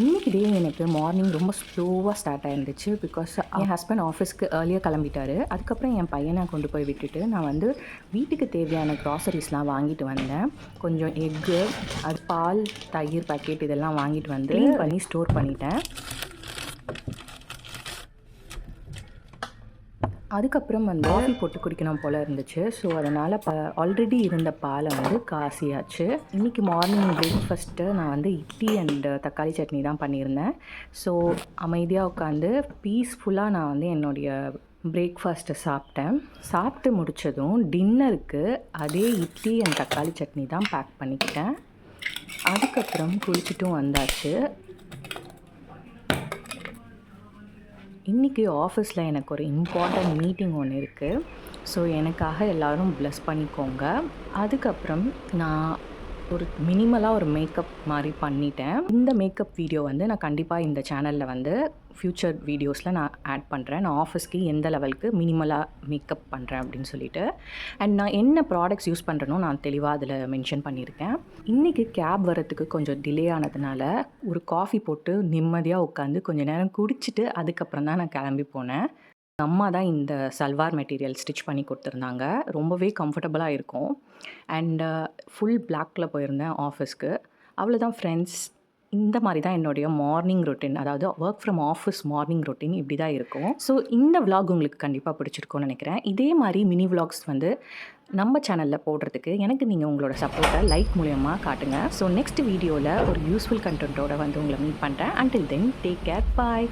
இன்னைக்கு டே எனக்கு மார்னிங் ரொம்ப ஸ்லோவாக ஸ்டார்ட் ஆயிருந்துச்சு. பிகாஸ் என் ஹஸ்பண்ட் ஆஃபீஸ்க்கு ஏர்லியாக கிளம்பிட்டாரு. அதுக்கப்புறம் என் பையனை கொண்டு போய் விட்டுட்டு நான் வந்து வீட்டுக்கு தேவையான க்ராசரிஸ்லாம் வாங்கிட்டு வந்தேன். கொஞ்சம் எக்கு, அது பால், தயிர் பாக்கெட் இதெல்லாம் வாங்கிட்டு வந்து க்ளீன் பண்ணி ஸ்டோர் பண்ணிட்டேன். அதுக்கப்புறம் வந்து காஃபி போட்டு குடிக்கணும் போல் இருந்துச்சு. ஸோ அதனால் ஆல்ரெடி இருந்த பாலை வந்து காசியாச்சு. இன்றைக்கி மார்னிங் பிரேக்ஃபாஸ்ட்டு நான் வந்து இட்லி அண்டு தக்காளி சட்னி தான் பண்ணியிருந்தேன். ஸோ அமைதியாக உட்காந்து பீஸ்ஃபுல்லாக நான் வந்து என்னுடைய பிரேக்ஃபாஸ்ட்டை சாப்பிட்டேன். சாப்பிட்டு முடித்ததும் டின்னருக்கு அதே இட்லி அண்ட் தக்காளி சட்னி தான் பேக் பண்ணிக்கிட்டேன். அதுக்கப்புறம் குளிச்சுட்டும் வந்தாச்சு. இன்றைக்கி ஆஃபீஸில் எனக்கு ஒரு இம்பார்ட்டண்ட் மீட்டிங் ஒன்று இருக்குது. ஸோ எனக்காக எல்லோரும் ப்ளஸ் பண்ணிக்கோங்க. அதுக்கப்புறம் நான் ஒரு மினிமலாக ஒரு மேக்கப் மாதிரி பண்ணிட்டேன். இந்த மேக்கப் வீடியோ வந்து நான் கண்டிப்பாக இந்த சேனலில் வந்து ஃப்யூச்சர் வீடியோஸில் நான் ஆட் பண்ணுறேன். நான் ஆஃபீஸ்க்கு எந்த லெவலுக்கு மினிமலாக மேக்கப் பண்ணுறேன் அப்படின்னு சொல்லிட்டு. அண்ட் நான் என்ன ப்ராடக்ட்ஸ் யூஸ் பண்ணுறேனோ நான் தெளிவாக அதில் மென்ஷன் பண்ணியிருக்கேன். இன்றைக்கி கேப் வரத்துக்கு கொஞ்சம் டிலே ஆனதுனால ஒரு காஃபி போட்டு நிம்மதியாக உட்காந்து கொஞ்சம் நேரம் குடிச்சிட்டு அதுக்கப்புறம் தான் நான் கிளம்பி போனேன். அம்மா தான் இந்த சல்வார் மெட்டீரியல் ஸ்டிச் பண்ணி கொடுத்துருந்தாங்க. ரொம்பவே கம்ஃபர்டபுளாக இருக்கும். அண்டு ஃபுல் பிளாக்கில் போயிருந்தேன் ஆஃபீஸ்க்கு. அவ்வளோதான் ஃப்ரெண்ட்ஸ். இந்த மாதிரி தான் என்னுடைய மார்னிங் ரொட்டீன், அதாவது work from office morning routine இப்படி தான் இருக்கும். ஸோ இந்த விலாக் உங்களுக்கு கண்டிப்பாக பிடிச்சிருக்கும்னு நினைக்கிறேன். இதே மாதிரி மினி விலாக்ஸ் வந்து நம்ம சேனலில் போடுறதுக்கு எனக்கு நீங்கள் உங்களோட சப்போர்ட்டை லைக் மூலயமா காட்டுங்க. ஸோ நெக்ஸ்ட் வீடியோவில் ஒரு யூஸ்ஃபுல் கண்டென்ட்டோட வந்து உங்களை மீட் பண்ணுறேன். அன்டில் தென் டேக் கேர், பாய்.